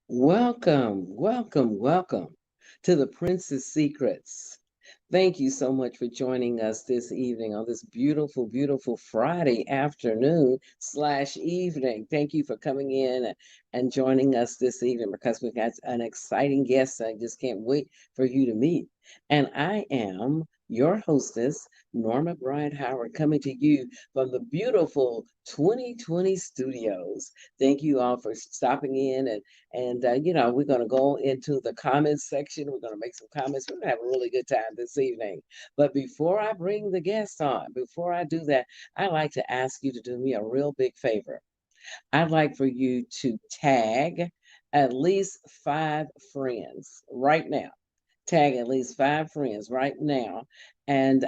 Welcome to the Princess Secrets. Thank you so much for joining us this evening on this beautiful Friday afternoon slash evening. Thank you for coming in and joining us this evening because we've got an exciting guest I just can't wait for you to meet. And I am your hostess, Norma Bryant Howard, coming to you from the beautiful 2020 studios. Thank you all for stopping in and we're going to go into the comments section. We're going to make some comments. We're going to have a really good time this evening. But before I bring the guests on, before I do that, I'd like to ask you to do me a real big favor. I'd like for you to tag at least 5 friends right now. Tag at least 5 friends right now. And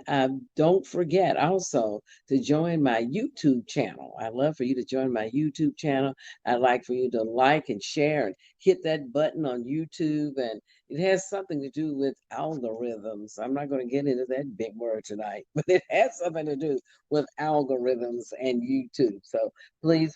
don't forget also to join my YouTube channel. I'd love for you to join my YouTube channel. I'd like for you to like and share and hit that button on YouTube. And it has something to do with algorithms. I'm not going to get into that big word tonight, but it has something to do with algorithms and YouTube. So please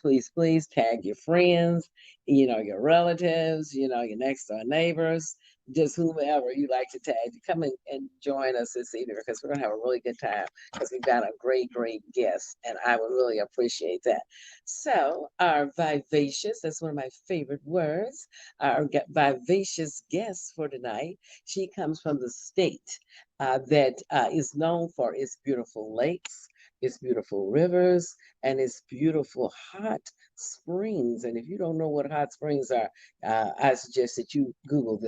tag your friends, your relatives, your next door neighbors, just whomever you like to tag to come and join us this evening because we're going to have a really good time because we've got a great guest and I would really appreciate that. So our vivacious, that's one of my favorite words, our vivacious guest for tonight, she comes from the state that is known for its beautiful lakes, its beautiful rivers, and its beautiful hot springs. And if you don't know what hot springs are, I suggest that you Google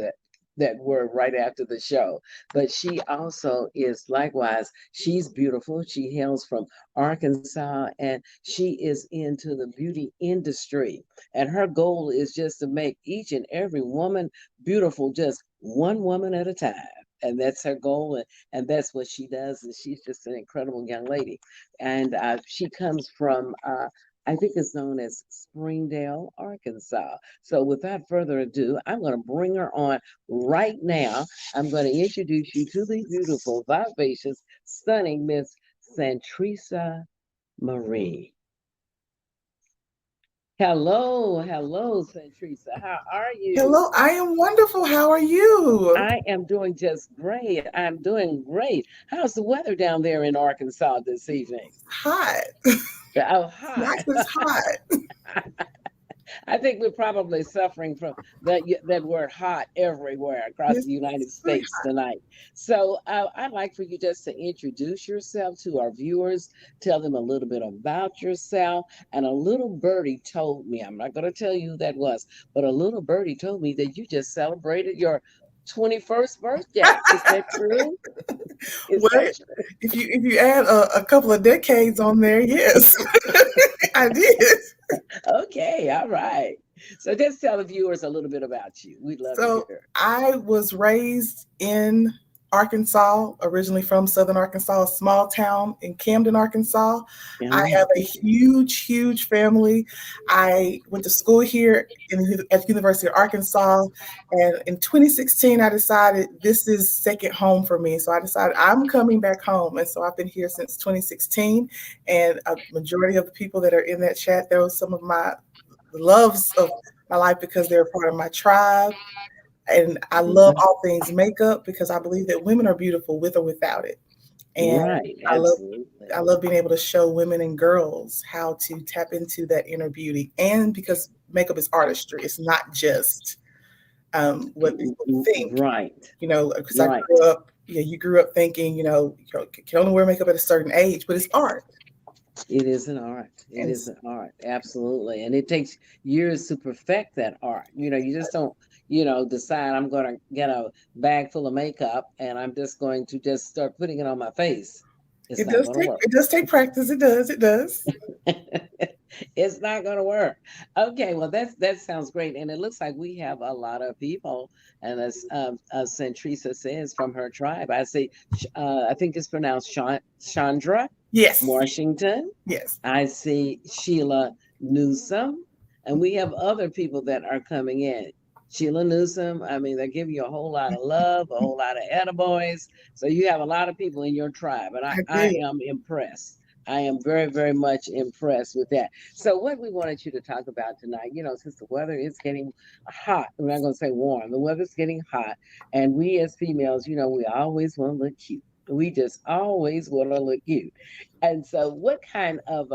that word right after the show. But she also is likewise, she's beautiful. She hails from Arkansas and she is into the beauty industry. And her goal is just to make each and every woman beautiful, just one woman at a time. And that's her goal, and that's what she does. And she's just an incredible young lady. And she comes from I think it's known as Springdale, Arkansas. So without further ado, I'm going to bring her on right now. I'm going to introduce you to the beautiful, vivacious, stunning Miss Santresa Marie. Hello, Santresa. How are you? Hello, I am wonderful. How are you? I am doing just great. I'm doing great. How's the weather down there in Arkansas this evening? Hot. Oh, It's not hot. just hot. I think we're probably suffering from that word hot everywhere across It's the United very States tonight. So I'd like for you just to introduce yourself to our viewers, tell them a little bit about yourself. And a little birdie told me, I'm not going to tell you who that was, but a little birdie told me that you just celebrated your 21st birthday. Is that hot. true? Is Well, that true? if you add a couple of decades on there, yes, I did. Okay, all right. So just tell the viewers a little bit about you. We'd love to So hear. I was raised in Arkansas, originally from Southern Arkansas, a small town in Camden, Arkansas. I have a Okay. huge family. I went to school here at the University of Arkansas, and in 2016, I decided this is second home for me. So I decided I'm coming back home, and so I've been here since 2016. And a majority of the people that are in that chat, there was some of my loves of my life because they're a part of my tribe. And I love Mhm. all things makeup because I believe that women are beautiful with or without it. And Right, I love absolutely. I love being able to show women and girls how to tap into that inner beauty. And because makeup is artistry, it's not just what people think. Right, Because I right. grew up, yeah, you grew up thinking, you can only wear makeup at a certain age, but it's art. It is an art. It And is an art, absolutely. And it takes years to perfect that art. You just don't, decide I'm going to get a bag full of makeup and I'm just going to just start putting it on my face. It's it not does going to take work. it does take practice. It does. It's not going to work. Okay, well that sounds great, and it looks like we have a lot of people. And as Centrisa says from her tribe, I say, I think it's pronounced Chandra Yes. Washington. Yes. I see Sheila Newsom, and we have other people that are coming in. Sheila Newsom, I mean, they give you a whole lot of love, a whole lot of attaboys. So you have a lot of people in your tribe, and I, I I do. am impressed. I am very, very much impressed with that. So, what we wanted you to talk about tonight, since the weather is getting hot, I'm not going to say warm, the weather's getting hot, and we as females, we always want to look cute. We just always want to look cute. And so, what kind of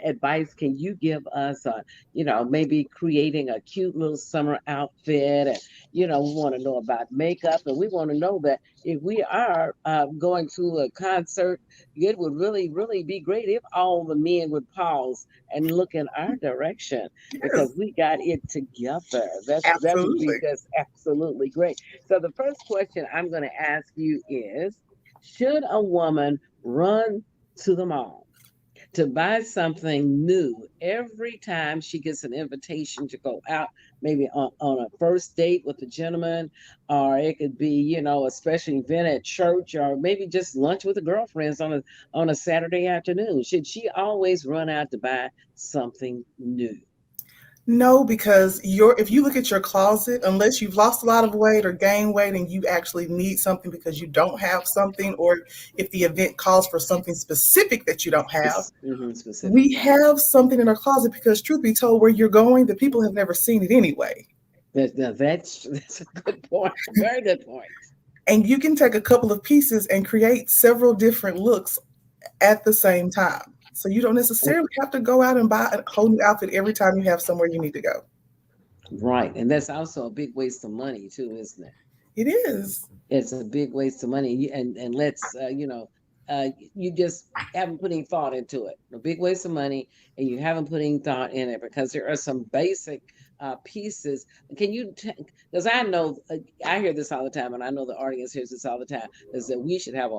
advice can you give us on, maybe creating a cute little summer outfit? And, we want to know about makeup, and we want to know that if we are going to a concert, it would really, really be great if all the men would pause and look in our direction Yes, because we got it together. That would be absolutely. just absolutely great. So the first question I'm going to ask you is, should a woman run to the mall to buy something new every time she gets an invitation to go out, maybe on a first date with a gentleman, or it could be, a special event at church, or maybe just lunch with the girlfriends on a Saturday afternoon? Should she always run out to buy something new? No, because if you look at your closet, unless you've lost a lot of weight or gained weight and you actually need something because you don't have something, or if the event calls for something specific that you don't have, Specific, we right? have something in our closet because truth be told, where you're going, the people have never seen it anyway. That's a good point. Very good point. And you can take a couple of pieces and create several different looks at the same time. So you don't necessarily have to go out and buy a whole new outfit every time you have somewhere you need to go. Right, and that's also a big waste of money too, isn't it? It is. It's a big waste of money, and let's you just haven't put any thought into it. A big waste of money, and you haven't put any thought in it because there are some basic pieces. Can you? Because I know I hear this all the time, and I know the audience hears this all the time. Is that we should have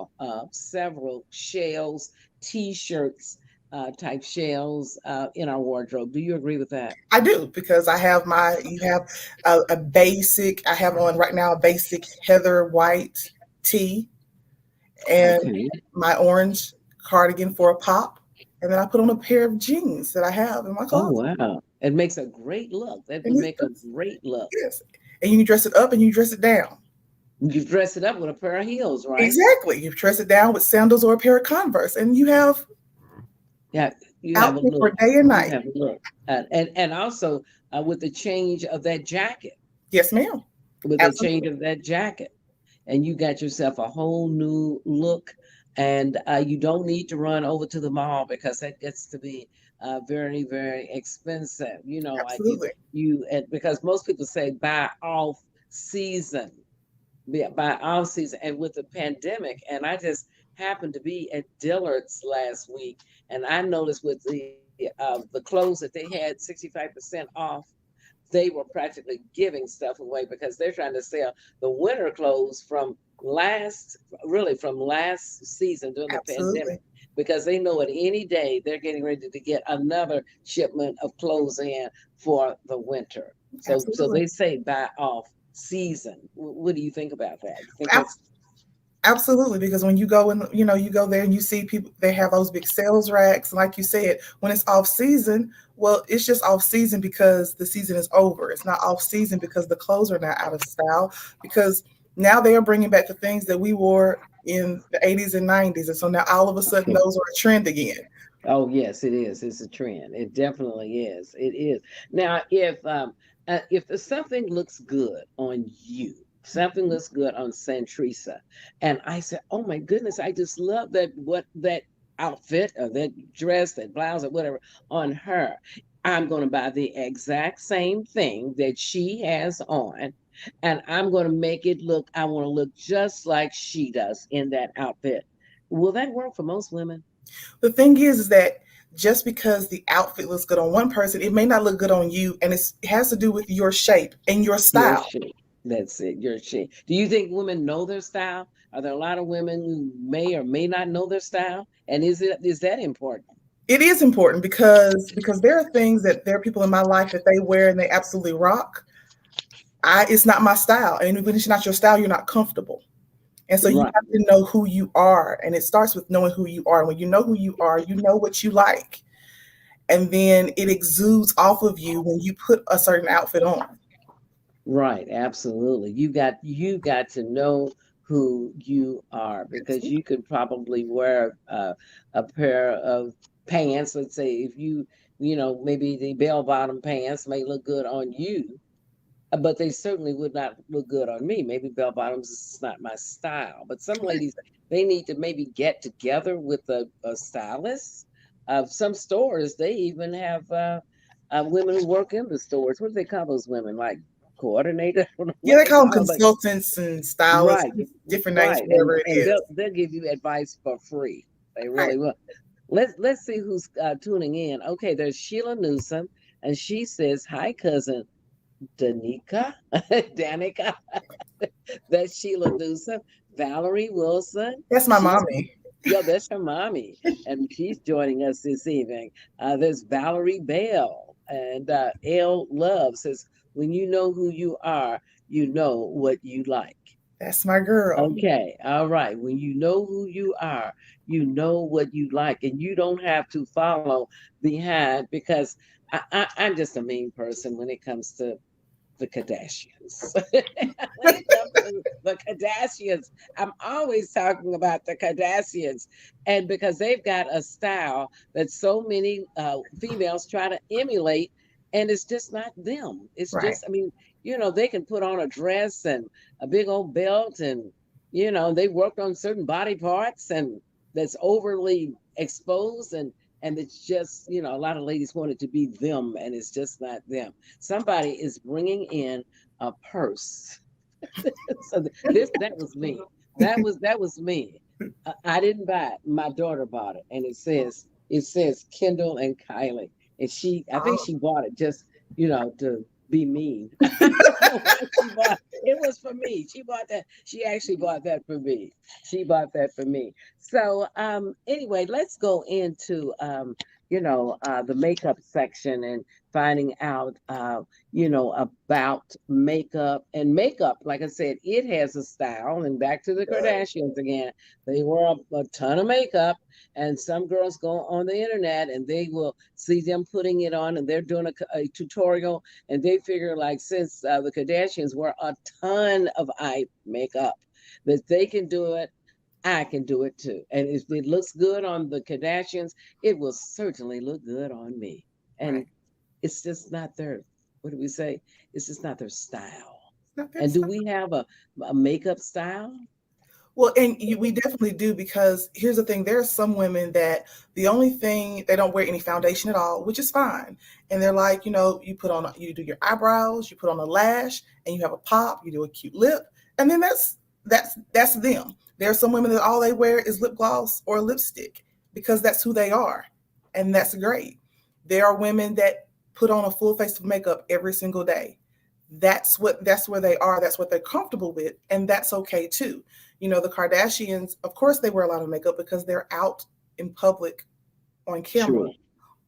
several shells, T-shirts. Type shells in our wardrobe. Do you agree with that? I do because you have a basic, I have on right now a basic heather white tee and Okay. my orange cardigan for a pop. And then I put on a pair of jeans that I have in my Oh closet. wow, it makes a great look. That would And make a great look. yes. And you dress it up and you dress it down. You dress it up with a pair of heels, right? Exactly. You dress it down with sandals or a pair of Converse, and you have Yeah, you have a outfit for look. day and You night. have a look, and also with the change of that jacket, Yes, ma'am. with the change Absolutely. of that jacket, and you got yourself a whole new look. And you don't need to run over to the mall because that gets to be very, very expensive. Like Absolutely. because most people say buy off season, by off season, and with the pandemic. And I just happened to be at Dillard's last week, and I noticed with the clothes that they had 65% off, they were practically giving stuff away because they're trying to sell the winter clothes from last season during the pandemic, Absolutely. because they know at any day they're getting ready to get another shipment of clothes in for the winter. So Absolutely. they say buy off season. What do you think about that? You think that's Absolutely, because when you go and you go there and you see people, they have those big sales racks. Like you said, when it's off season, well, it's just off season because the season is over. It's not off season because the clothes are not out of style. Because now they are bringing back the things that we wore in the 80s and 90s, and so now all of a sudden okay? those are a trend again. Oh yes, it is. It's a trend. It definitely is. It is. Now, if something looks good on you, something looks good on Santresa, and I said, "Oh my goodness, I just love that outfit or that dress, that blouse or whatever on her." I'm going to buy the exact same thing that she has on, and I'm going to make it look. I want to look just like she does in that outfit. Will that work for most women? The thing is that just because the outfit looks good on one person, it may not look good on you, and it has to do with your shape and your Your style. shape. That's it. Your shape. Do you think women know their style? Are there a lot of women who may or may not know their style? And is that important? It is important because there are things that there are people in my life that they wear and they absolutely rock. It's not my style, and when it's not your style, you're not comfortable. And so you Right. have to know who you are, and it starts with knowing who you are. And when you know who you are, you know what you like, and then it exudes off of you when you put a certain outfit on. Right. Absolutely. You got to know who you are, because you could probably wear a pair of pants. Let's say if maybe the bell-bottom pants may look good on you, but they certainly would not look good on me. Maybe bell bottoms is not my style. But some ladies, they need to maybe get together with a stylist. Some stores, they even have women who work in the stores. What do they call those women? Like coordinator? I don't know Yeah, what they they call them call them. consultants and stylists, Right, different names, right. whatever it And is. they'll give you advice for free. They Right. really will. Let's see who's tuning in. Okay, there's Sheila Newsom, and she says, "Hi, cousin Danica, Danica." That's Sheila Newsom, Valerie Wilson. That's my She's mommy. that's her mommy, and she's joining us this evening. There's Valerie Bell, and L Love says, "When you know who you are, you know what you like." That's my girl. Okay, all right. When you know who you are, you know what you like, and you don't have to follow behind, because I'm just a mean person when it comes to the Kardashians. When it comes to the Kardashians, I'm always talking about the Kardashians, and because they've got a style that so many females try to emulate, and it's just not them. It's Right. just, I mean, they can put on a dress and a big old belt, and they worked on certain body parts, and that's overly exposed, and it's just, a lot of ladies want it to be them, and it's just not them. Somebody is bringing in a purse. So that was me. That was me. I didn't buy it. My daughter bought it, and it says Kendall and Kylie, and I think she bought it just to be mean. I don't know why she bought it. It was for me. She bought that. She actually bought that for me. She bought that for me. So anyway, let's go into the makeup section and finding out about makeup. And makeup, like I said, it has a style. And back to the Kardashians again, they wear a ton of makeup, and some girls go on the internet and they will see them putting it on, and they're doing a tutorial, and they figure, like, since the Kardashians wear a ton of eye makeup, that they can do it, I can do it too. And if it looks good on the Kardashians, it will certainly look good on me. And Right. it's just not their, what do we say? It's just not their style. Not their And do style. we have a makeup style? Well, and we definitely do, because here's the thing: there are some women that the only thing, they don't wear any foundation at all, which is fine. And they're like, you do your eyebrows, you put on a lash, and you have a pop, you do a cute lip, and then that's them. There are some women that all they wear is lip gloss or lipstick because that's who they are, and that's great. There are women that put on a full face of makeup every single day. That's where they are. That's what they're comfortable with, and that's okay too. The Kardashians, of course, they wear a lot of makeup because they're out in public on camera True,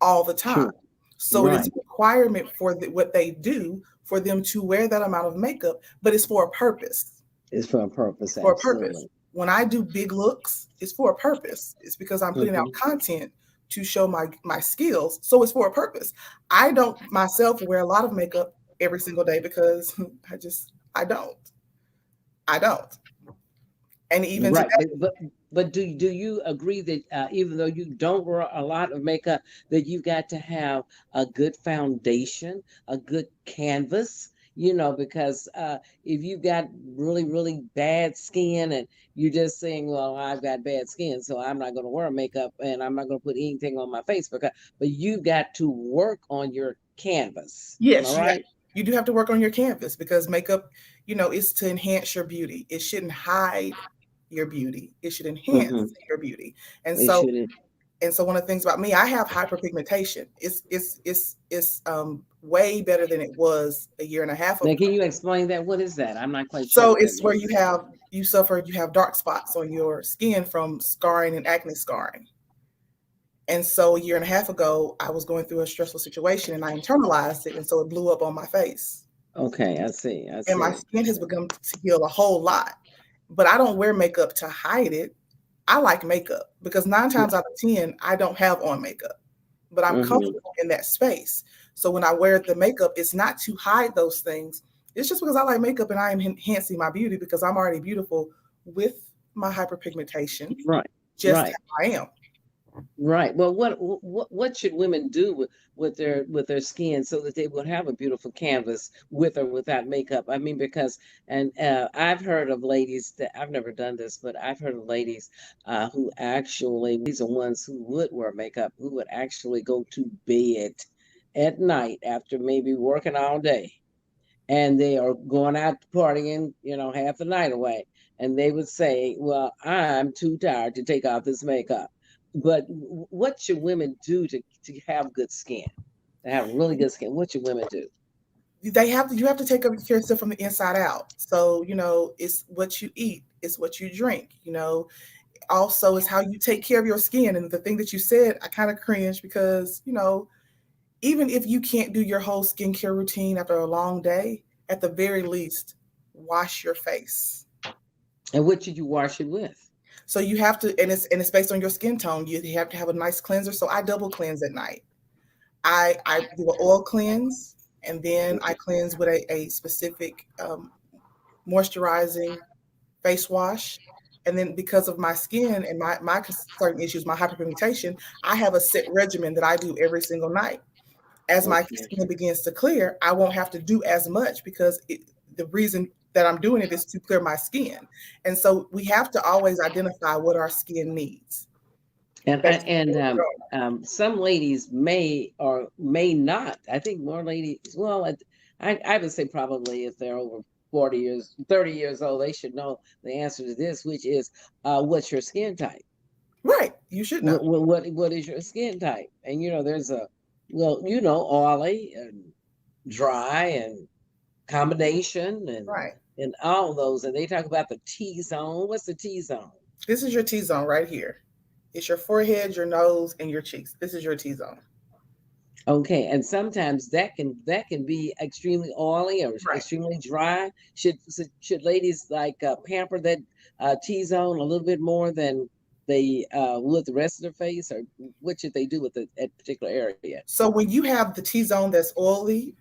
all the time. true. So it is Right. a requirement for what they do for them to wear that amount of makeup, but it's for a purpose. It's for a purpose, For a purpose. absolutely. When I do big looks, it's for a purpose. It's because I'm putting out Hmm. content to show my skills. So it's for a purpose. I don't myself wear a lot of makeup every single day because I don't. I don't. And even Right. today, But do you agree that even though you don't wear a lot of makeup, that you've got to have a good foundation, a good canvas? Because if you've got really, really bad skin, and you're just saying, "Well, I've got bad skin, so I'm not going to wear makeup, and I'm not going to put anything on my face," but you've got to work on your canvas. Am I yes, right? you do have to work on your canvas, because makeup, is to enhance your beauty. It shouldn't hide your beauty. It should Hmm. enhance your beauty. And It so shouldn't. one of the things about me, I have hyperpigmentation. It's way better than it was a year and a half Now, ago. can you explain that? What is that? I'm not quite sure So what that it's where means. you have dark spots on your skin from scarring and acne scarring. And so a year and a half ago, I was going through a stressful situation and I internalized it. And so it blew up on my face. Okay, I see. I And my see. skin has begun to heal a whole lot. But I don't wear makeup to hide it. I like makeup because 9 times out of 10, I don't have on makeup, but I'm Mm-hmm. comfortable in that space. So when I wear the makeup, it's not to hide those things. It's just because I like makeup and I am enhancing my beauty, because I'm already beautiful with my hyperpigmentation, Right. just Right. how I am. Right. Well, what should women do with their skin so that they will have a beautiful canvas with or without makeup? I mean, because I've heard of ladies that I've never done this, but I've heard of ladies who actually these are ones who would wear makeup, who would actually go to bed at night after maybe working all day, and they are going out partying, half the night away. And they would say, well, I'm too tired to take off this makeup. But what should women do to have good skin, to have really good skin? What should women do? You have to take care of yourself from the inside out. So, it's what you eat, it's what you drink, also it's how you take care of your skin. And the thing that you said, I kind of cringe because, even if you can't do your whole skincare routine after a long day, at the very least, wash your face. And what should you wash it with? So you have to, and it's based on your skin tone. You have to have a nice cleanser. So I double cleanse at night. I do an oil cleanse, and then I cleanse with a specific moisturizing face wash. And then because of my skin and my certain issues, my hyperpigmentation, I have a set regimen that I do every single night. As my Okay. skin begins to clear, I won't have to do as much because the reason that I'm doing it is to clear my skin. And so we have to always identify what our skin needs. And Based on where we're some ladies may or may not. I think more ladies. Well, I would say probably if they're over 40 years, 30 years old, they should know the answer to this, which is, what's your skin type? right. You should know. What is your skin type? And there's oily and dry and combination Right. and all those. And they talk about the T zone. What's the T zone? This is your T zone right here. It's your forehead, your nose, and your cheeks. This is your T zone. Okay, and sometimes that can be extremely oily or Right. extremely dry. Should ladies like pamper that T zone a little bit more than they would the rest of their face, or what should they do with that particular area? So when you have the T zone that's oily,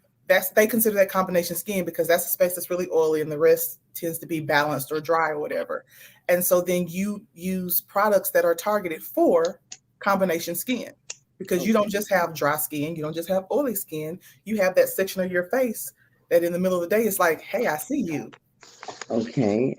they consider that combination skin because that's a space that's really oily and the rest tends to be balanced or dry or whatever. And so then you use products that are targeted for combination skin because you don't just have dry skin, you don't just have oily skin, you have that section of your face that in the middle of the day is like, hey, I see you. Okay.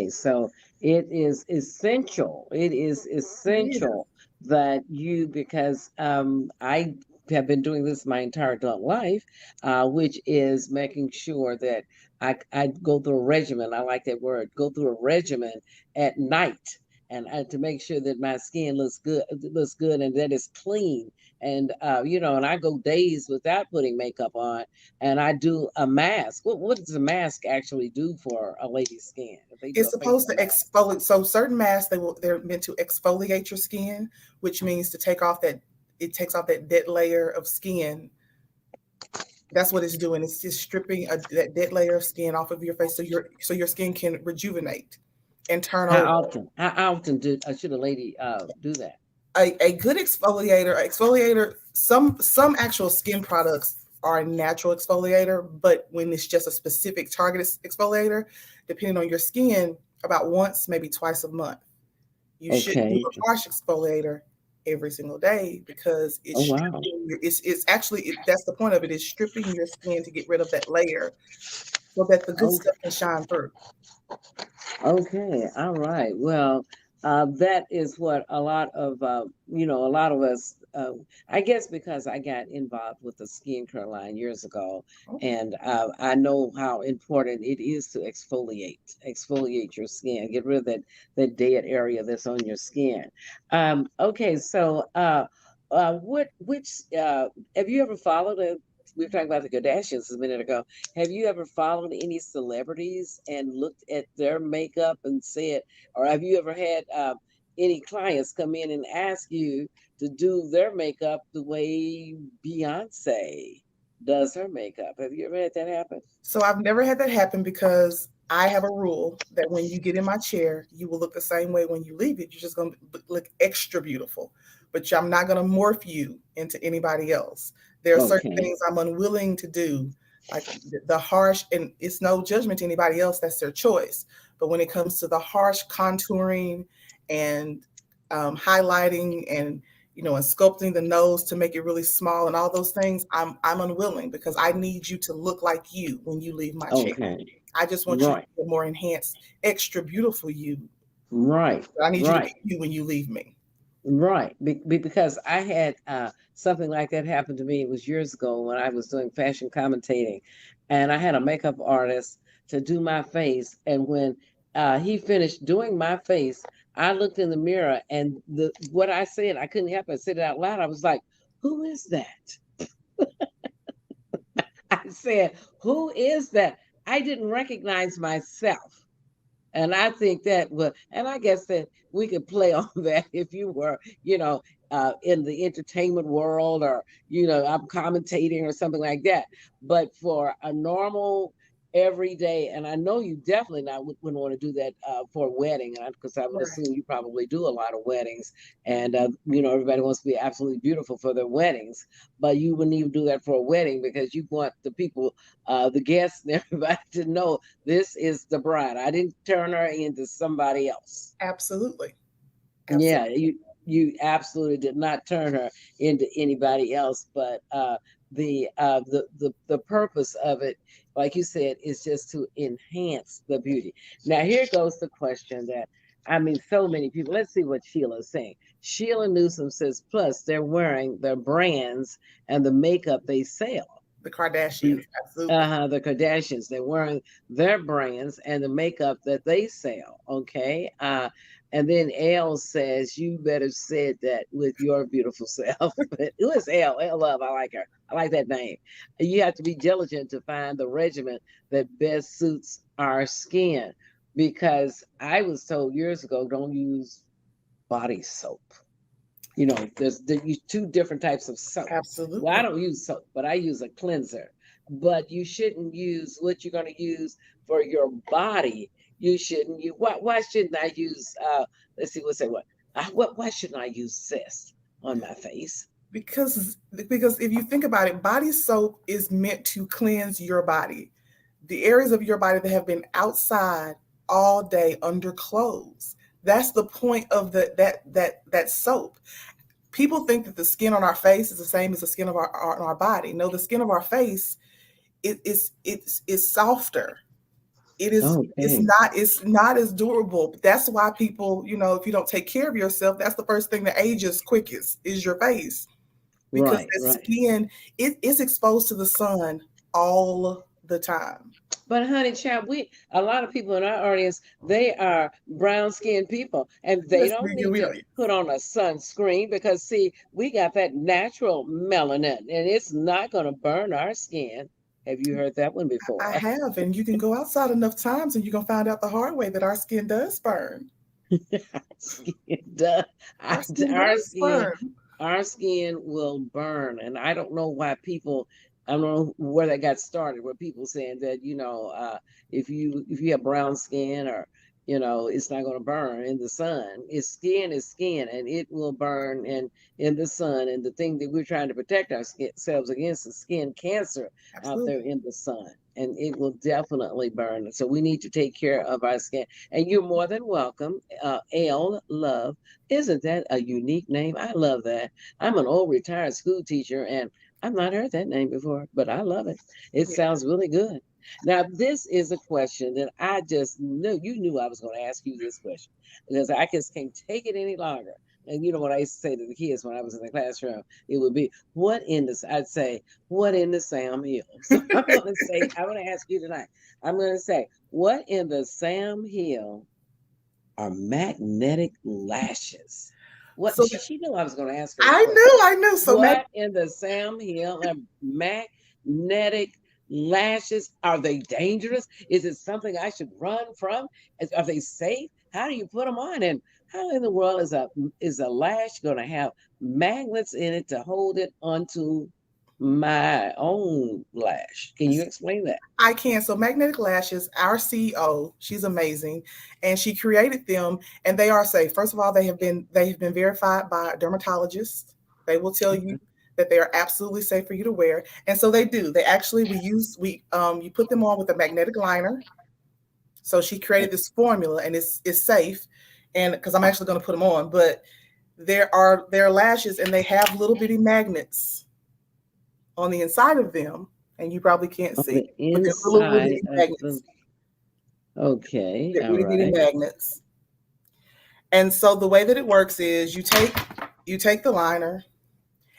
So it is essential. It is Yeah. essential that because I have been doing this my entire adult life, which is making sure that I go through a regimen. I like that word, go through a regimen at night. And to make sure that my skin looks good, and that it's clean, and I go days without putting makeup on, and I do a mask. What does a mask actually do for a lady's skin if they do It's a facial supposed to mask? exfoliate. So certain masks they're meant to exfoliate your skin, which means to take off that it takes off that dead layer of skin. That's what it's doing. It's just stripping that dead layer of skin off of your face so your skin can rejuvenate and turn over. How often should a lady do that? A good exfoliator, some actual skin products are a natural exfoliator, but when it's just a specific targeted exfoliator, depending on your skin, about once, maybe twice a month. You shouldn't do Okay. a harsh exfoliator every single day because Oh wow. it's actually that's the point of it, is stripping your skin to get rid of that layer so that the good Okay. stuff can shine through. Okay, all right. Well, that is what a lot of us, I guess because I got involved with the skincare line years ago, Okay. and I know how important it is to exfoliate your skin, get rid of that dead area that's on your skin. Okay, so which have you ever followed we were talking about the Kardashians a minute ago. Have you ever followed any celebrities and looked at their makeup and said, or have you ever had any clients come in and ask you to do their makeup the way Beyonce does her makeup? Have you ever had that happen? So I've never had that happen because I have a rule that when you get in my chair, you will look the same way when you leave it. You're just going to look extra beautiful, but I'm not going to morph you into anybody else. There are certain Okay. things I'm unwilling to do, like the harsh, and it's no judgment to anybody else. That's their choice. But when it comes to the harsh contouring and highlighting and and sculpting the nose to make it really small and all those things, I'm unwilling, because I need you to look like you when you leave my chair. Okay. I just want you to be a more enhanced, extra beautiful you. Right. I need you to be you when you leave me. Right. Because I had something like that happen to me. It was years ago when I was doing fashion commentating, and I had a makeup artist to do my face. And when he finished doing my face, I looked in the mirror, and what I said, I couldn't help but say it out loud. I was like, "Who is that?" I said, "Who is that?" I didn't recognize myself. And I think that and I guess that we could play on that if you were, in the entertainment world, or, I'm commentating or something like that. But for a normal everyday, and I know you definitely wouldn't want to do that for a wedding, because I would assume you probably do a lot of weddings, and, everybody wants to be absolutely beautiful for their weddings, but you wouldn't even do that for a wedding, because you want the people, the guests and everybody to know this is the bride. I didn't turn her into somebody else. Absolutely. Yeah, you absolutely did not turn her into anybody else. But the purpose of it, like you said, is just to enhance the beauty. Now here goes the question that, I mean, so many people. Let's see what Sheila's saying. Sheila Newsom says, plus they're wearing their brands and the makeup they sell. The Kardashians, absolutely. The Kardashians, they're wearing their brands and the makeup that they sell. Okay. And then L says, you better said that with your beautiful self. But who is L? L Love. I like her. I like that name. You have to be diligent to find the regimen that best suits our skin. Because I was told years ago, don't use body soap. There's two different types of soap. Absolutely. Well, I don't use soap, but I use a cleanser. But you shouldn't use what you're going to use for your body. You shouldn't use. Why shouldn't I use? Let's see. What's that? Why shouldn't I use Zest on my face? Because if you think about it, body soap is meant to cleanse your body, the areas of your body that have been outside all day under clothes. That's the point of that soap. People think that the skin on our face is the same as the skin of our body. No, the skin of our face is softer. It's not as durable. That's why people, if you don't take care of yourself, that's the first thing that ages quickest is your face. Because the skin is exposed to the sun all the time. But honey, child, a lot of people in our audience, they are brown skinned people, and they don't need to put on a sunscreen, because see, we got that natural melanin, and it's not going to burn our skin. Have you heard that one before? I have, and you can go outside enough times, and you're gonna find out the hard way that our skin does burn. Our skin will burn, and I don't know why people. I don't know where that got started, where people saying that, if you have brown skin, or, it's not going to burn in the sun. Skin is skin, and it will burn in the sun. And the thing that we're trying to protect ourselves against is skin cancer. Absolutely. Out there in the sun, and it will definitely burn. So we need to take care of our skin. And you're more than welcome. L Love, isn't that a unique name? I love that. I'm an old retired school teacher, and I've not heard that name before, but I love it. It sounds really good. Now, this is a question that I just knew I was going to ask you this question, because I just can't take it any longer. And you know what I used to say to the kids when I was in the classroom? It would be, I'd say, what in the Sam Hill? So I'm going to ask you tonight. I'm going to say, what in the Sam Hill are magnetic lashes? What? So she knew I was going to ask her. I knew. So what in the Sam Hill are magnetic lashes? Are they dangerous? Is it something I should run from? Are they safe? How do you put them on? And how in the world is a lash going to have magnets in it to hold it onto my own lash? Can you explain that? I can. So magnetic lashes, our CEO, she's amazing, and she created them, and they are safe. First of all, they have been verified by dermatologists. They will tell you that they are absolutely safe for you to wear, and so they do. They actually you put them on with a magnetic liner. So she created this formula, and it's safe, and because I'm actually going to put them on, but there are lashes, and they have little bitty magnets on the inside of them, and you probably can't On see, the but they're little inside bitty of magnets. the. Okay, They're all itty bitty right. magnets. And so the way that it works is you take the liner,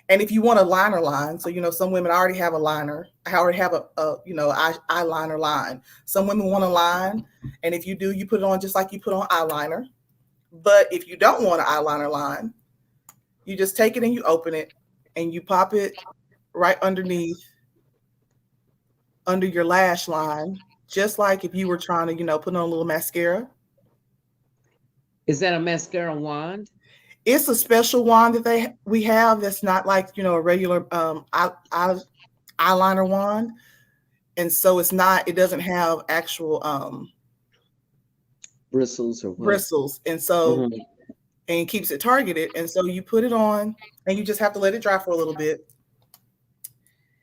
and if you want a liner line, so some women already have a liner. I already have a eyeliner line. Some women want a line, and if you do, you put it on just like you put on eyeliner. But if you don't want an eyeliner line, you just take it and you open it, and you pop it right underneath under your lash line, just like if you were trying to put on a little mascara. Is that a mascara wand? It's a special wand that we have that's not like a regular eyeliner wand, and so it doesn't have actual Bristles or what? bristles, and so Mhm. and it keeps it targeted, and so you put it on, and you just have to let it dry for a little bit.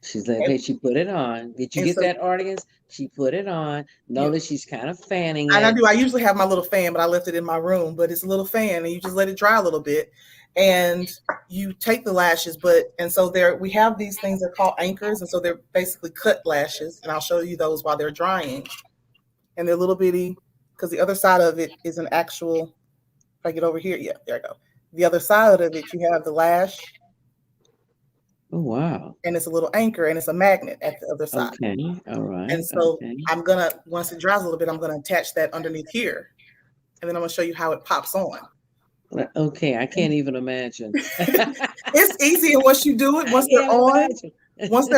She's like, And, okay, she put it on. Did you and get so that, audience? She put it on. Notice she's kind of fanning and I it. do. I usually have my little fan, but I left it in my room. But it's a little fan, and you just let it dry a little bit, and you take the lashes. And so we have these things that are called anchors, and so they're basically cut lashes, and I'll show you those while they're drying. And they're little bitty, because the other side of it is an actual. If I get over here, yeah, there I go. The other side of it, you have the lash. Oh, wow. And it's a little anchor, and it's a magnet at the other side. Okay, all right. And so Okay. once it dries a little bit, I'm gonna attach that underneath here, and then I'm gonna show you how it pops on. Okay, I can't even imagine. It's easy, and once you do it, once they're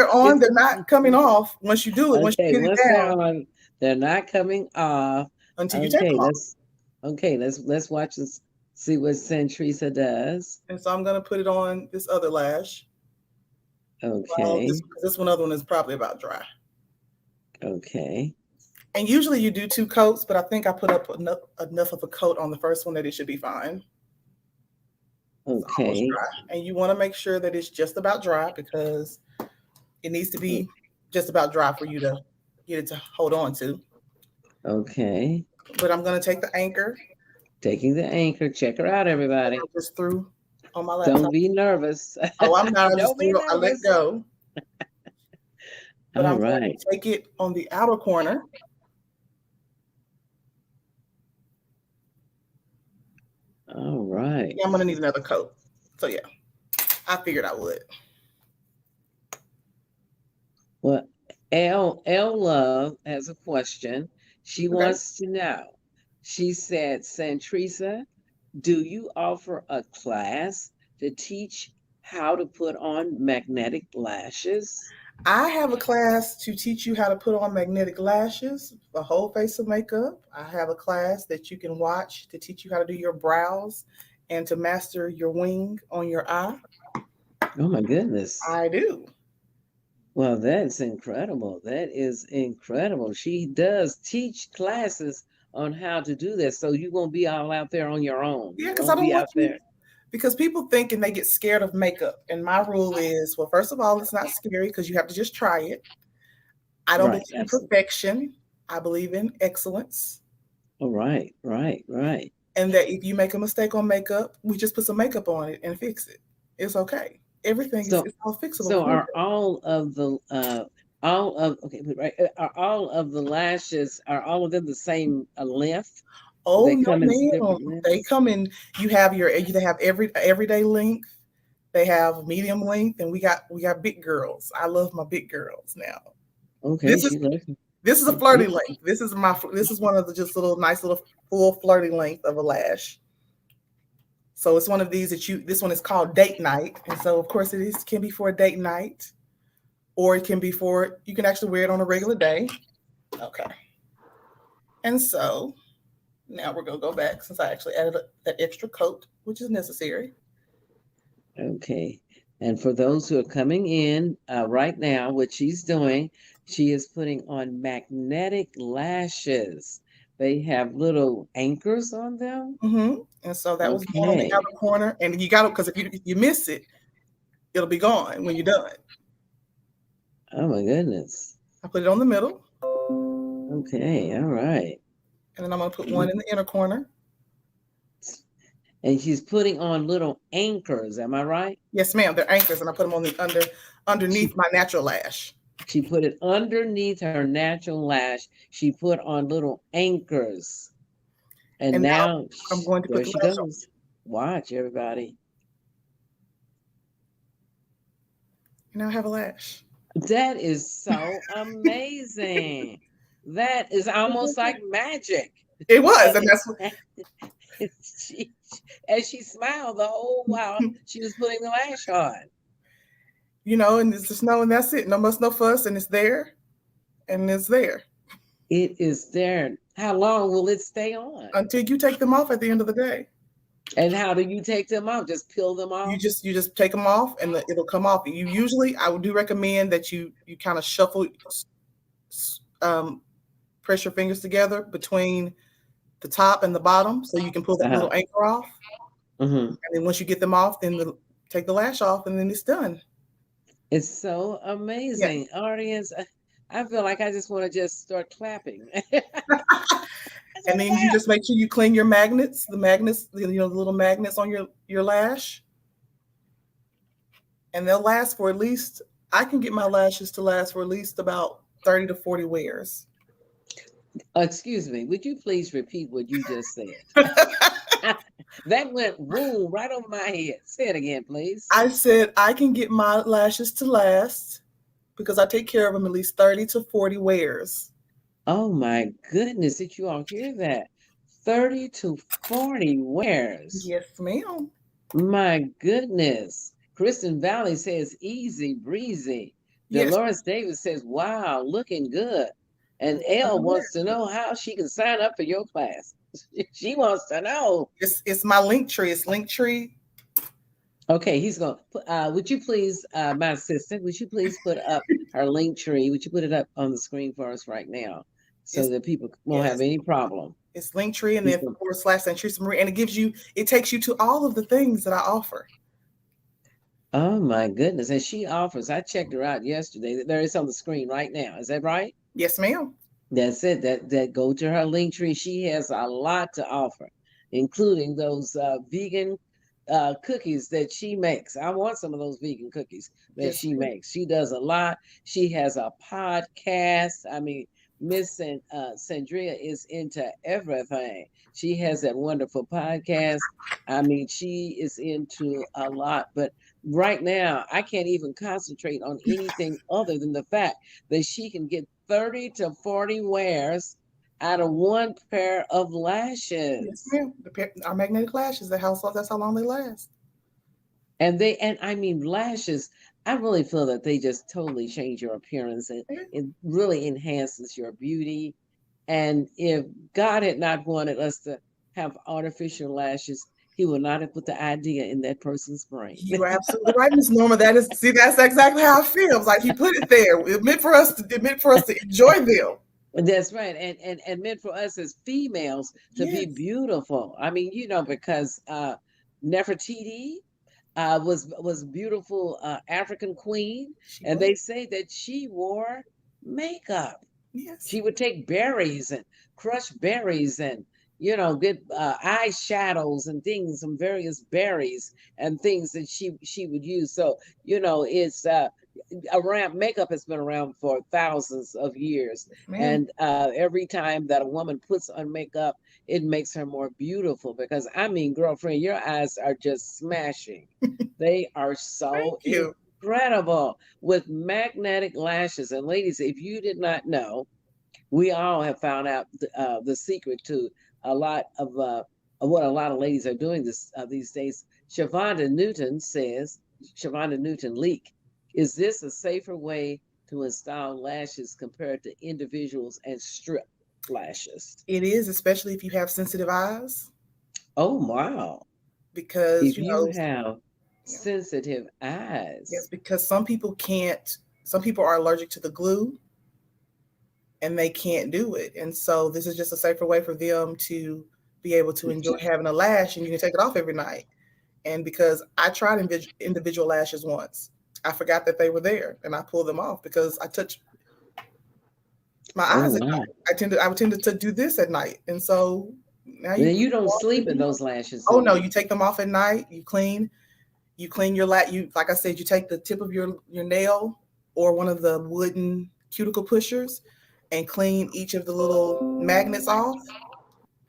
on, they're not coming off. Once you do it, once you Okay, get it once they're down, on, they're not coming off. until you take them off. Let's watch this. See what Santresa does. And so I'm gonna put it on this other lash. Okay. Well, this other one is probably about dry. Okay. And usually you do 2 coats, but I think I put up enough of a coat on the first one that it should be fine. Okay. And you want to make sure that it's just about dry, because it needs to be just about dry for you to get it to hold on to. Okay. But I'm going to take the anchor. Taking the anchor. Check her out, everybody. Just threw on my laptop. Don't be nervous. Oh, I'm not. I let go. But I'm going to take it on the outer corner. All right. Yeah, I'm going to need another coat. So yeah, I figured I would. Well, Love has a question. She wants to know. She said, Santresa, do you offer a class to teach how to put on magnetic lashes? I have a class to teach you how to put on magnetic lashes, a whole face of makeup. I have a class that you can watch to teach you how to do your brows and to master your wing on your eye. Oh my goodness. I do. Well, that's incredible. That is incredible. She does teach classes on how to do this. So you won't be all out there on your own. Yeah, because I don't want you. Because people think and they get scared of makeup. And my rule is, well, first of all, it's not scary because you have to just try it. I don't believe in perfection. I believe in excellence. Oh, right. And that if you make a mistake on makeup, we just put some makeup on it and fix it. It's okay. Everything is all fixable. So are all of the lashes, are all of them the same length? Oh, no, ma'am. They come in. You have everyday length. They have medium length, and we got big girls. I love my big girls now. Okay, this is a flirty length. This is one of the just nice little full flirty length of a lash. So it's one of these this one is called date night, and so of course can be for a date night, or it can be you can actually wear it on a regular day. Okay, and so. Now we're going to go back since I actually added that extra coat, which is necessary. Okay. And for those who are coming in right now, what she's doing, she is putting on magnetic lashes. They have little anchors on them. Mm-hmm. And so that was on the outer corner. And you got to, because if you miss it, it'll be gone when you're done. Oh, my goodness. I put it on the middle. Okay. All right. And then I'm going to put one in the inner corner. And she's putting on little anchors. Am I right? Yes, ma'am. They're anchors, and I put them on the underneath my natural lash. She put it underneath her natural lash. She put on little anchors. And now I'm going to put there she goes. Watch, everybody. Now I have a lash. That is so amazing. That is almost like magic. It was, and that's what as she smiled the whole while she was putting the lash on. You know, and it's just and that's it. No muss, no fuss, and it's there, and it's there. It is there. How long will it stay on? Until you take them off at the end of the day. And how do you take them off? Just peel them off? You just take them off, and it'll come off. You usually, I do recommend that you kind of shuffle, press your fingers together between the top and the bottom, so you can pull that little anchor off. And then once you get them off, then take the lash off, and then it's done. It's so amazing, audience. I feel like I just want to just start clapping. And then you just make sure you clean your magnets, the little magnets on your lash. And they'll last for at least, I can get my lashes to last for at least about 30 to 40 wears. Excuse me, would you please repeat what you just said? That went boom right over my head. Say it again, please. I said I can get my lashes to last because I take care of them at least 30 to 40 wears. Oh my goodness, did you all hear that? 30 to 40 wears. Yes, ma'am. My goodness. Kristen Valley says easy breezy. Yes. Dolores Davis says, wow, looking good. And Elle wants to know how she can sign up for your class. She wants to know. It's my link tree. It's Linktree. Okay, he's going to, would you please, my assistant, would you please put up our link tree? Would you put it up on the screen for us right now so that people won't have any problem? It's Linktree and then / Santresa Marie. And it takes you to all of the things that I offer. Oh my goodness. And she offers, I checked her out yesterday. There is on the screen right now. Is that right? Yes, ma'am. That's it. That go to her link tree. She has a lot to offer, including those vegan cookies that she makes. I want some of those vegan cookies that she makes. She does a lot. She has a podcast. I mean, Miss Sandria is into everything. She has that wonderful podcast. I mean, she is into a lot, but right now I can't even concentrate on anything other than the fact that she can get 30 to 40 wears out of one pair of lashes. Yes, ma'am. Our magnetic lashes, that's how long they last. And I mean, lashes, I really feel that they just totally change your appearance, and it really enhances your beauty. And if God had not wanted us to have artificial lashes, he would not have put the idea in that person's brain. You're absolutely right, Miss Norma. That's exactly how I feel. It's like he put it there. It meant for us to enjoy them. That's right. And meant for us as females to be beautiful. I mean, because Nefertiti was beautiful African queen, and they say that she wore makeup. Yes. She would take berries and crush berries and get eyeshadows and things, some various berries and things that she would use. So it's makeup has been around for thousands of years. And every time that a woman puts on makeup, it makes her more beautiful, because I mean, girlfriend, your eyes are just smashing. They are so incredible with magnetic lashes. And ladies, if you did not know, we all have found out the secret to a lot of what a lot of ladies are doing these days. Shavonda Newton Leak, is this a safer way to install lashes compared to individuals and strip lashes? It is, especially if you have sensitive eyes. Oh, wow. Because if you have sensitive eyes. Yes, because some people are allergic to the glue and they can't do it. And so this is just a safer way for them to be able to enjoy having a lash, and you can take it off every night. And because I tried individual lashes once, I forgot that they were there and I pulled them off because I touched. my Oh, eyes at wow. night. I would tend to do this at night, and so now Then you don't sleep in those lashes, do Oh no, you? you take them off at night. You clean your You, like I said, you take the tip of your nail or one of the wooden cuticle pushers and clean each of the little magnets off.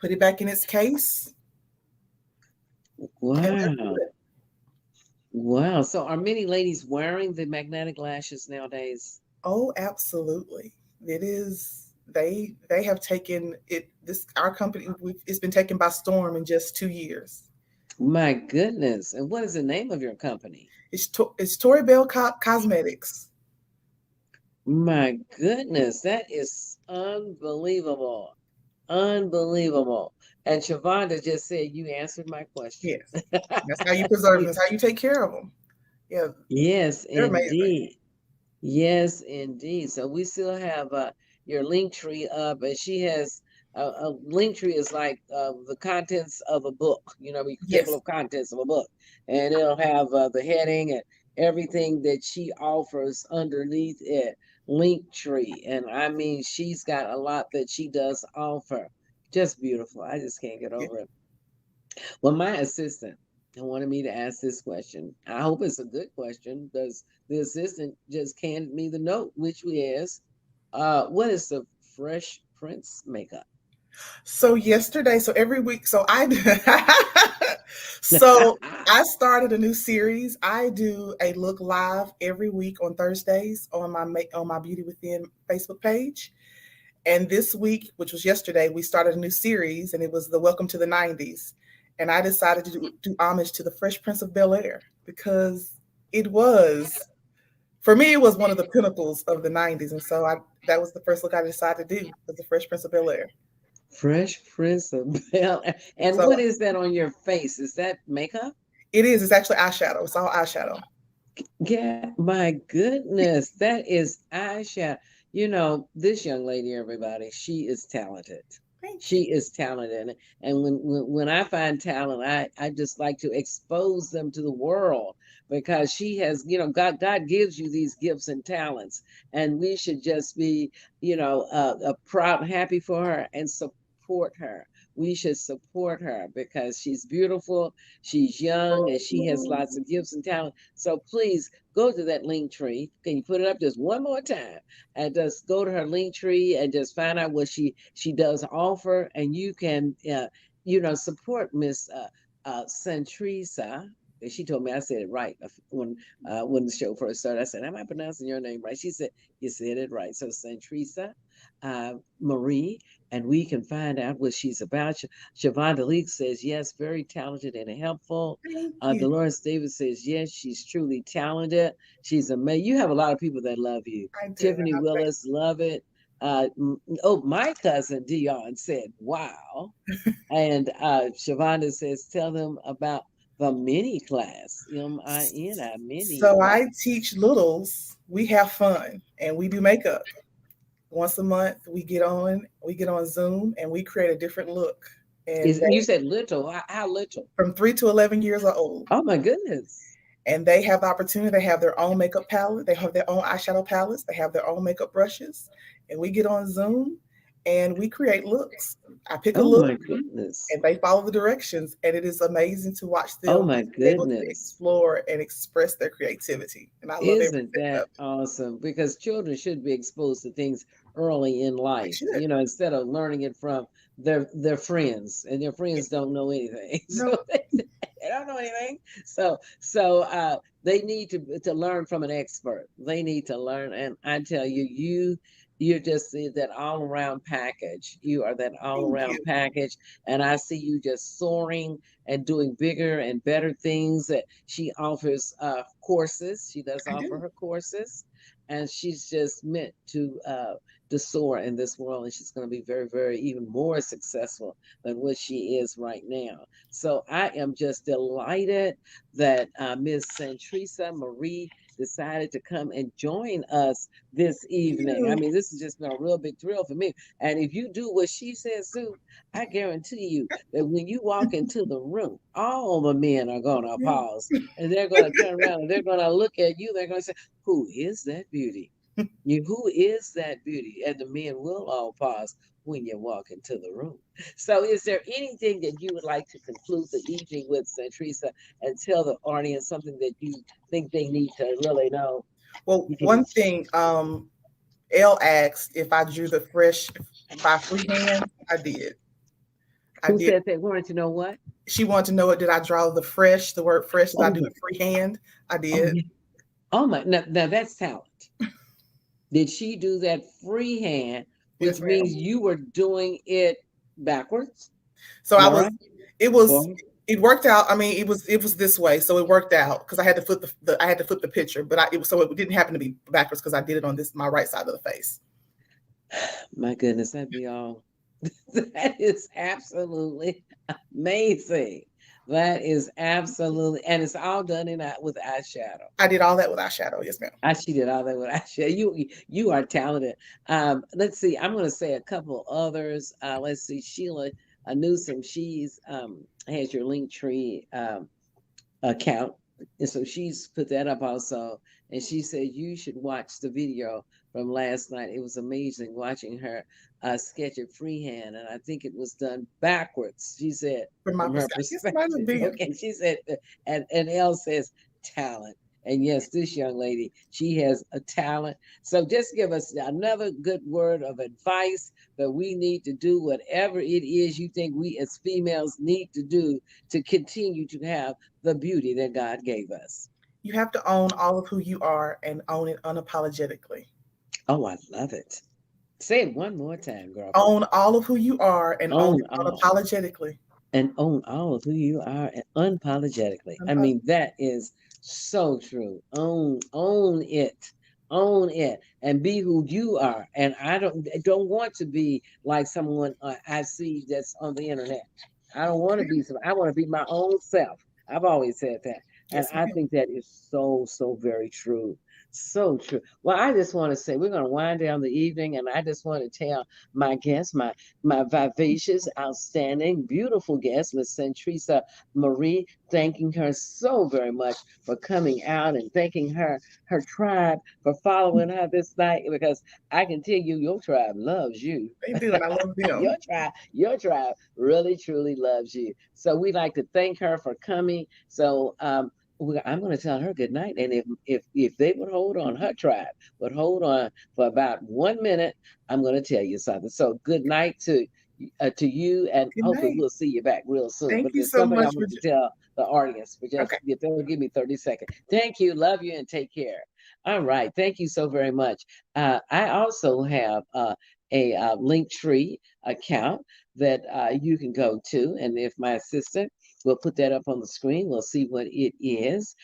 Put it back in its case, and that's Wow. it. Wow. So are many ladies wearing the magnetic lashes nowadays? Oh, absolutely. It is. They have taken it. This our company. It's been taken by storm in just 2 years. My goodness. And what is the name of your company? It's Tori Bell Cosmetics. My goodness, that is unbelievable. Unbelievable. And Shavonda just said you answered my question. Yes, that's how you preserve them. You, That's how you take care of them. Yeah, yes, they're amazing. indeed. Yes, indeed. So we still have your link tree up, and she has a link tree is like the contents of a book, table Yes, of contents of a book, and it'll have the heading and everything that she offers underneath it. Link tree, and I mean, she's got a lot that she does offer. Just beautiful. I just can't get yeah. over it. Well, my assistant wanted me to ask this question. I hope it's a good question because the assistant just handed me the note, which is, what is the Fresh Prince makeup? So yesterday, so every week, so I started a new series. I do a look live every week on Thursdays on my Beauty Within Facebook page. And this week, which was yesterday, we started a new series, and it was the Welcome to the '90s. And I decided to do homage to the Fresh Prince of Bel Air because it was, for me, it was one of the pinnacles of the '90s, and so that was the first look I decided to do was the Fresh Prince of Bel Air. Fresh Prince of Bel Air. And So what is that on your face? Is that makeup? it is. It's actually eyeshadow. It's all eyeshadow. Yeah, my goodness, that is eyeshadow. This young lady, everybody, she is talented. Thank you. She is talented. And when I find talent, I just like to expose them to the world because she has, God gives you these gifts and talents. And we should just be, proud, happy for her and support her. We should support her because she's beautiful, she's young, and she has lots of gifts and talent. So please go to that link tree. Can you put it up just one more time? And just go to her link tree and just find out what she does offer, and you can support Miss Santresa. And she told me I said it right when the show first started. I said, "Am I pronouncing your name right?" She said, "You said it right." So Santresa Marie, and we can find out what she's about. Shavonda Leak says yes, very talented and helpful. Thank you. Dolores Davis says yes, she's truly talented. She's amazing. You have a lot of people that love you. I do. And Tiffany I thank Willis, love it. My cousin Dion said, wow. And Shavonda says, tell them about the mini class, MINI, mini So class. I teach littles. We have fun and we do makeup. Once a month, we get on Zoom and we create a different look. And You said little, how little? from 3 to 11 years old. Oh my goodness. And they have the opportunity. They have their own makeup palette. They have their own eyeshadow palettes. They have their own makeup brushes. And we get on Zoom and we create looks. I pick a Oh look my goodness. and they follow the directions. And it is amazing to watch Oh them my be able to goodness. explore and express their creativity. And I love every Isn't second of that it. awesome? Because children should be exposed to things early in They life, should. instead of learning it from their friends, and their Yeah. friends don't know anything. No, So they don't know anything. So they need to learn from an expert. They need to learn, and I tell you, you're just that all around package. You are that all thank around you. package, and I see you just soaring and doing bigger and better things. That she offers courses. She does I offer do. her courses, and she's just meant to soar in this world, and she's going to be very, very even more successful than what she is right now. So I am just delighted that Ms. Santresa Marie decided to come and join us this evening. I You. mean, this has just been a real big thrill for me. And if you do what she says, Sue, I guarantee you that when you walk into the room, all the men are going to Yeah. pause and they're going to turn around and they're going to look at you. They're going to say, who is that beauty? Who is that beauty? And the men will all pause when you walk into the room. So is there anything that you would like to conclude the evening with, Santresa, and tell the audience something that you think they need to really know? Well, You can one just, thing, Elle asked if I drew the fresh by freehand. I did. I who did. said they wanted to know what? She wanted to know it. Did I draw the fresh, the word fresh? Did I Oh, do yeah. it freehand? I Oh, did. yeah. Oh, my. Now that's talent. Did she do that freehand, Yes, which ma'am. means you were doing it backwards? So Am I I was. right? It was. Forward? It worked out. I mean, it was this way, so it worked out because I had to flip I had to flip the picture, but it didn't happen to be backwards because I did it on my right side of the face. My goodness, that'd be all. That is absolutely amazing. That is absolutely, and it's all done with eyeshadow. I did all that with eyeshadow. Yes, ma'am. She did all that with eyeshadow. You are talented. Let's see. I'm going to say a couple others. Let's see. Sheila Newsom. She's has your Linktree account, and so she's put that up also. And she said you should watch the video from last night. It was amazing watching her sketch it freehand, and I think it was done backwards. She said From my from her perspective, yes, it might have perspective. been. Okay, she said, and Elle says talent. And yes, this young lady, she has a talent. So just give us another good word of advice that we need to do whatever it is you think we as females need to do to continue to have the beauty that God gave us. You have to own all of who you are and own it unapologetically. Oh, I love it. Say it one more time, girlfriend. Own all of who you are and own Own it all. unapologetically. And own all of who you are unapologetically. I mean, that is so true. Own it. Own it and be who you are. And I don't want to be like someone I see that's on the internet. I don't want to be I want to be my own self. I've always said that. And Yes, I ma'am. think that is so very true. So true. Well, I just want to say we're going to wind down the evening, and I just want to tell my guests, my vivacious, outstanding, beautiful guest, Miss Santresa Marie, thanking her so very much for coming out and thanking her tribe for following her this night, because I can tell you your tribe loves you. They do, and I love them. Your tribe really truly loves you. So we'd like to thank her for coming. So I'm going to tell her good night, and if they would hold on, her tribe would hold on for about 1 minute, I'm going to tell you something. So good night to you, and Good hopefully night. we'll see you back real soon. Thank But you there's so something I much for. want to tell the audience, but just Okay. if they'll give me 30 seconds. Thank you, love you, and take care. All right, thank you so very much. I also have a Linktree account that you can go to, and if my assistant will put that up on the screen, we'll see what it is,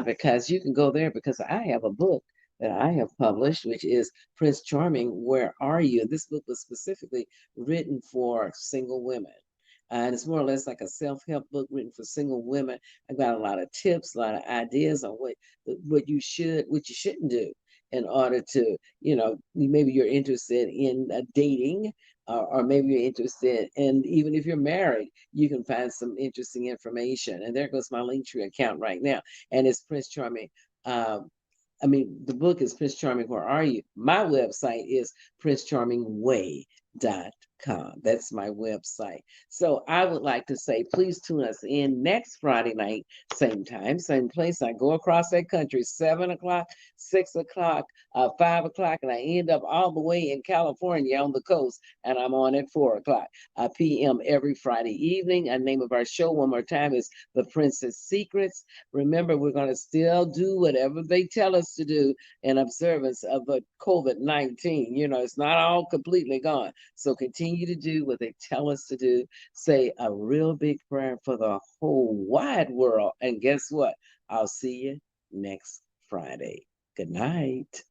because you can go there, because I have a book that I have published, which is Prince Charming, Where Are You? This book was specifically written for single women. And it's more or less like a self-help book written for single women. I've got a lot of tips, a lot of ideas on what you shouldn't do in order to, maybe you're interested in dating, or maybe you're interested, and even if you're married, you can find some interesting information. And there goes my Linktree account right now, and it's Prince Charming. The book is Prince Charming, Where Are You? My website is princecharmingway.com. That's my website. So I would like to say, please tune us in next Friday night, same time, same place. I go across that country, 7 o'clock, 6 o'clock, 5 o'clock, and I end up all the way in California on the coast, and I'm on at 4 o'clock p.m. every Friday evening. The name of our show, one more time, is The Princess Secrets. Remember, we're going to still do whatever they tell us to do in observance of the COVID-19. It's not all completely gone. So continue to do what they tell us to do. Say a real big prayer for the whole wide world. And guess what? I'll see you next Friday. Good night.